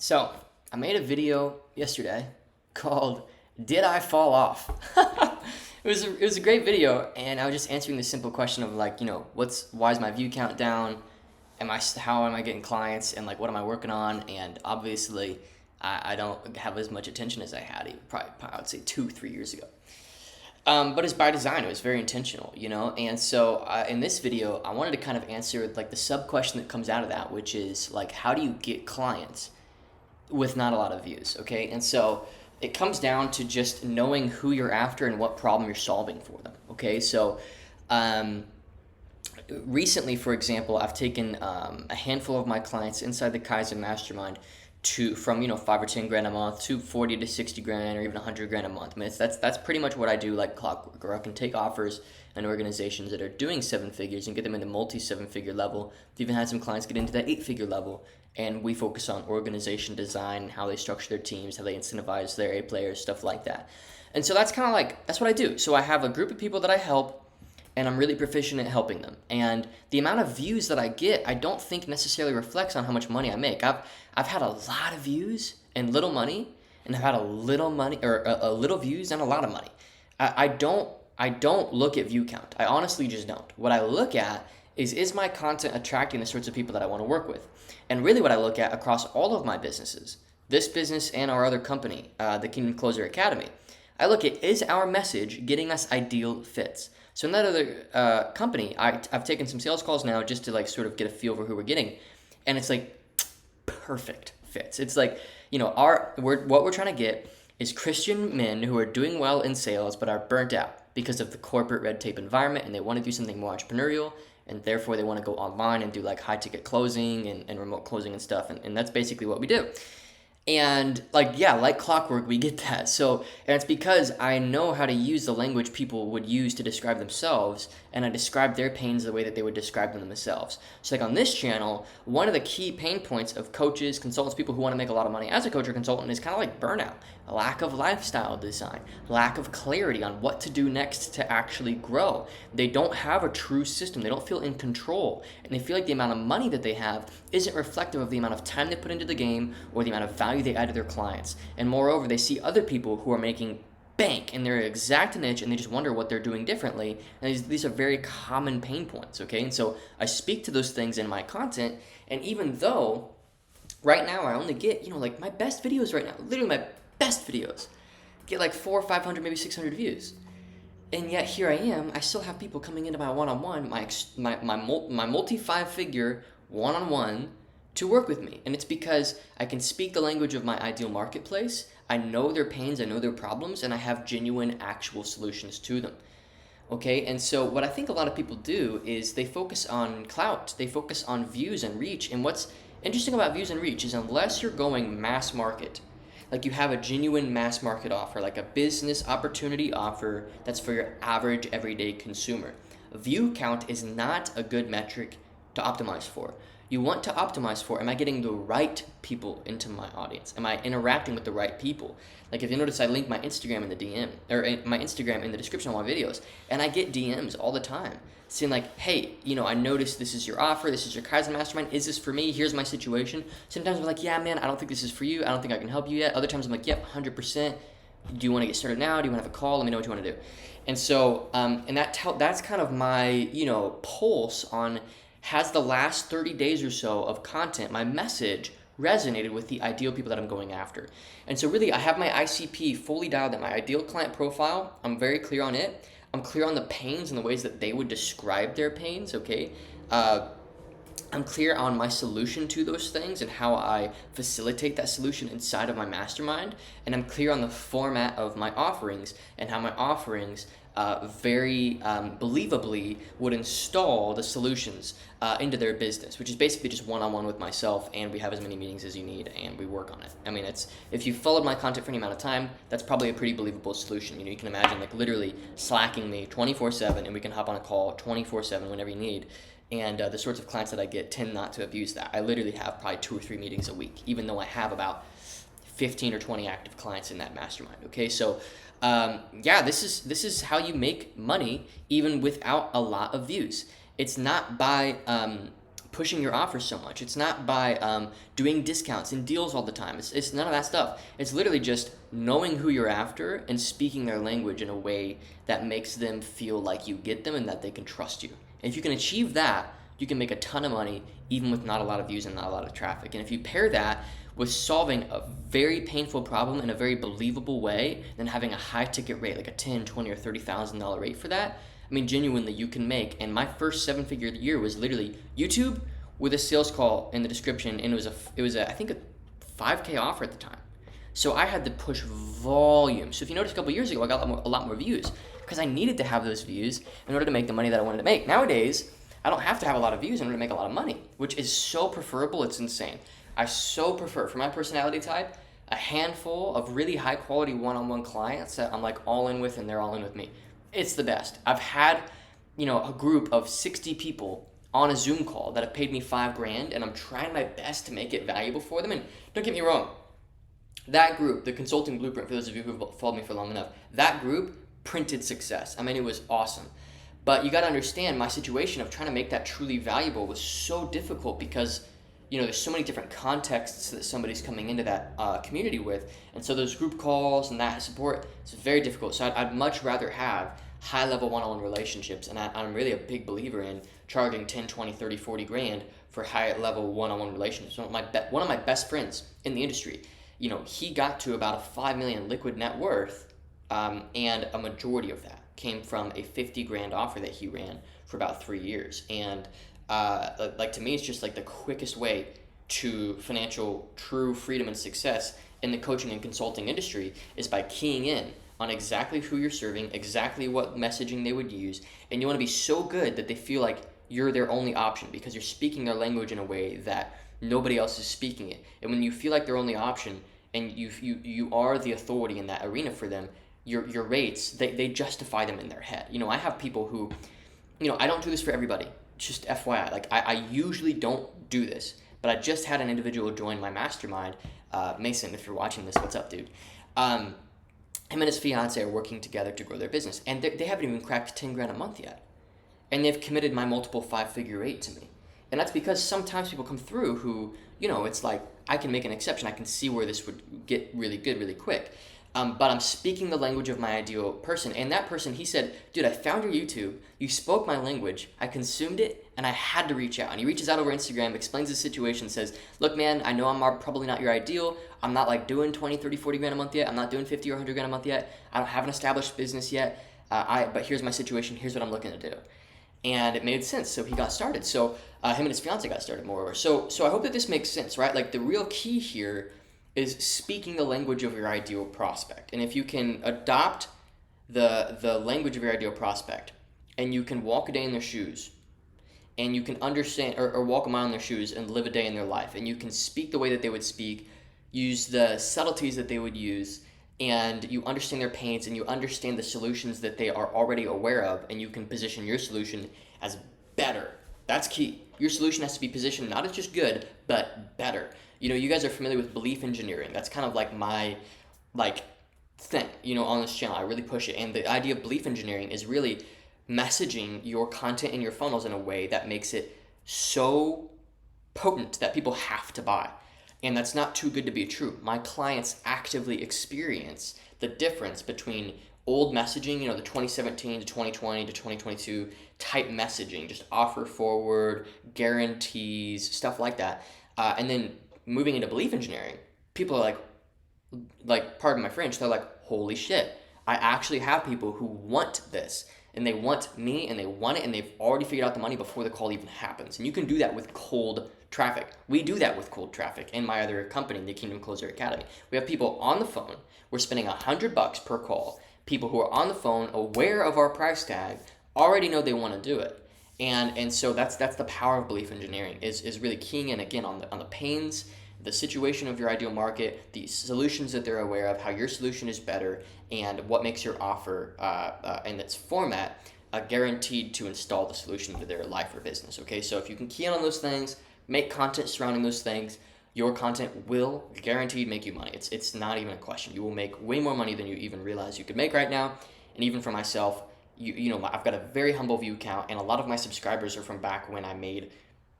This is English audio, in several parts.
So, I made a video yesterday called "Did I Fall Off?" It was a great video, and I was just answering the simple question of like, why is my view count down? How am I getting clients, and like what am I working on? And obviously, I don't have as much attention as I had even probably I would say 2-3 years ago. But it's by design. It was very intentional, And so in this video, I wanted to kind of answer like the sub question that comes out of that, which is like, how do you get clients with not a lot of views, okay? And so it comes down to just knowing who you're after and what problem you're solving for them, okay? So um, recently, for example, I've taken a handful of my clients inside the Kaizen Mastermind to from 5 or 10 grand a month to 40 to 60 grand or even 100 grand a month. I mean, that's pretty much what I do, like clockwork. Or I can take offers and organizations that are doing 7 figures and get them into multi 7 figure level. I've even had some clients get into that 8 figure level, and we focus on organization design, how they structure their teams, how they incentivize their A players, stuff like that. And so that's kind of like that's what I do. So I have a group of people that I help, and I'm really proficient at helping them. And the amount of views that I get, I don't think necessarily reflects on how much money I make. I've had a lot of views and little money, and I've had a little money or a little views and a lot of money. I don't look at view count. I honestly just don't. What I look at is my content attracting the sorts of people that I want to work with, and really what I look at across all of my businesses, this business and our other company, the Kingdom Closer Academy. I look at, is our message getting us ideal fits? So in that other company, I've taken some sales calls now just to like sort of get a feel for who we're getting, and it's like perfect fits. It's like what we're trying to get is Christian men who are doing well in sales but are burnt out because of the corporate red tape environment, and they want to do something more entrepreneurial, and therefore they want to go online and do like high ticket closing and remote closing and stuff, and that's basically what we do. And like clockwork, we get that. So, and it's because I know how to use the language people would use to describe themselves, and I describe their pains the way that they would describe them themselves. So like on this channel, one of the key pain points of coaches, consultants, people who want to make a lot of money as a coach or consultant is kind of like burnout, a lack of lifestyle design, lack of clarity on what to do next to actually grow. They don't have a true system. They don't feel in control, and they feel like the amount of money that they have isn't reflective of the amount of time they put into the game or the amount of value they add to their clients. And moreover, they see other people who are making bank in their exact niche, and they just wonder what they're doing differently. And these are very common pain points, okay? And so I speak to those things in my content, and even though right now I only get, like my best videos right now, literally my best videos, get like 400 or 500, maybe 600 views. And yet here I am, I still have people coming into my one-on-one, my multi 5 figure one-on-one to work with me. And it's because I can speak the language of my ideal marketplace. I know their pains, I know their problems, and I have genuine actual solutions to them. Okay, and so what I think a lot of people do is they focus on clout, they focus on views and reach. And what's interesting about views and reach is unless you're going mass market, like you have a genuine mass market offer, like a business opportunity offer that's for your average everyday consumer, view count is not a good metric to optimize for. You want to optimize for, am I getting the right people into my audience? Am I interacting with the right people? Like if you notice, I link my Instagram in the DM, or my Instagram in the description of my videos, and I get DMs all the time saying like, hey, I noticed this is your offer, this is your Kaizen Mastermind, is this for me? Here's my situation. Sometimes I'm like, yeah, man, I don't think this is for you. I don't think I can help you yet. Other times I'm like, yep, 100%. Do you want to get started now? Do you want to have a call? Let me know what you want to do. And so, that's kind of my, pulse on, has the last 30 days or so of content, my message, resonated with the ideal people that I'm going after. And so really, I have my ICP fully dialed in, my ideal client profile. I'm very clear on it. I'm clear on the pains and the ways that they would describe their pains, okay? I'm clear on my solution to those things and how I facilitate that solution inside of my mastermind. And I'm clear on the format of my offerings and how my offerings very believably would install the solutions into their business, which is basically just one-on-one with myself, and we have as many meetings as you need, and we work on it. I mean, if you followed my content for any amount of time, that's probably a pretty believable solution. You can imagine like literally slacking me 24/7, and we can hop on a call 24/7 whenever you need. And the sorts of clients that I get tend not to abuse that. I literally have probably 2 or 3 meetings a week, even though I have about 15 or 20 active clients in that mastermind. Okay, so this is how you make money even without a lot of views. It's not by pushing your offer so much. It's not by doing discounts and deals all the time. It's none of that stuff. It's literally just knowing who you're after and speaking their language in a way that makes them feel like you get them and that they can trust you. And if you can achieve that, you can make a ton of money even with not a lot of views and not a lot of traffic. And if you pair that with solving a very painful problem in a very believable way, then having a high ticket rate, like a $10, $20, or $30,000 rate for that, I mean, genuinely, you can make. And my first 7-figure year was literally YouTube with a sales call in the description, and it was I think a 5K offer at the time. So I had to push volume. So if you notice, a couple years ago, I got a lot more views because I needed to have those views in order to make the money that I wanted to make. Nowadays, I don't have to have a lot of views in order to make a lot of money, which is so preferable. It's insane. I so prefer, for my personality type, a handful of really high quality one-on-one clients that I'm like all in with and they're all in with me. It's the best. I've had, a group of 60 people on a Zoom call that have paid me $5,000, and I'm trying my best to make it valuable for them. And don't get me wrong, that group, the Consulting Blueprint, for those of you who've followed me for long enough, that group printed success. I mean, it was awesome. But you got to understand, my situation of trying to make that truly valuable was so difficult because there's so many different contexts that somebody's coming into that community with. And so those group calls and that support, it's very difficult. So I'd much rather have high-level one-on-one relationships. And I'm really a big believer in charging 10, 20, 30, 40 grand for high-level one-on-one relationships. One of my best friends in the industry, he got to about a 5 million liquid net worth, and a majority of that came from a 50 grand offer that he ran for about 3 years. And to me, it's just like the quickest way to financial true freedom and success in the coaching and consulting industry is by keying in on exactly who you're serving, exactly what messaging they would use, and you want to be so good that they feel like you're their only option because you're speaking their language in a way that nobody else is speaking it. And when you feel like their only option and you are the authority in that arena for them, your rates, they justify them in their head. I have people who, I don't do this for everybody. Just FYI, I usually don't do this, but I just had an individual join my mastermind. Mason, if you're watching this, what's up, dude? Him and his fiance are working together to grow their business, and they haven't even cracked 10 grand a month yet, and they've committed my multiple 5-figure rate to me. And that's because sometimes people come through who, it's like, I can make an exception. I can see where this would get really good really quick. But I'm speaking the language of my ideal person. And that person, he said, dude, I found your YouTube. You spoke my language. I consumed it, and I had to reach out. And he reaches out over Instagram, explains the situation, says, look, man, I know I'm probably not your ideal. I'm not doing 20, 30, 40 grand a month yet. I'm not doing 50 or 100 grand a month yet. I don't have an established business yet. But here's my situation. Here's what I'm looking to do. And it made sense. So he got started. So him and his fiance got started, moreover. So I hope that this makes sense, right? The real key here is speaking the language of your ideal prospect. And if you can adopt the language of your ideal prospect, and you can walk a day in their shoes, and you can understand or walk a mile in their shoes and live a day in their life, and you can speak the way that they would speak, use the subtleties that they would use, and you understand their pains, and you understand the solutions that they are already aware of, and you can position your solution as better. That's key. Your solution has to be positioned not as just good, but better. You guys are familiar with belief engineering. That's kind of like my thing, on this channel. I really push it. And the idea of belief engineering is really messaging your content in your funnels in a way that makes it so potent that people have to buy. And that's not too good to be true. My clients actively experience the difference between old messaging, the 2017 to 2020 to 2022 type messaging, just offer forward, guarantees, stuff like that. And then moving into belief engineering, people are like, pardon my French, they're like, holy shit, I actually have people who want this, and they want me, and they want it, and they've already figured out the money before the call even happens. And you can do that with cold traffic. We do that with cold traffic in my other company, the Kingdom Closer Academy. We have people on the phone. We're spending $100 per call. People who are on the phone, aware of our price tag, already know they want to do it. And so that's the power of belief engineering is really keying in again on the pains, the situation of your ideal market, the solutions that they're aware of, how your solution is better, and what makes your offer and its format guaranteed to install the solution into their life or business. Okay, so if you can key in on those things, make content surrounding those things, your content will guaranteed make you money. It's not even a question. You will make way more money than you even realize you could make right now. And even for myself, I've got a very humble view count, and a lot of my subscribers are from back when I made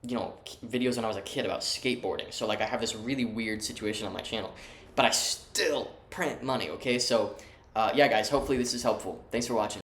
videos when I was a kid about skateboarding. So like I have this really weird situation on my channel, but I still print money. Okay, so yeah, guys, hopefully this is helpful. Thanks for watching.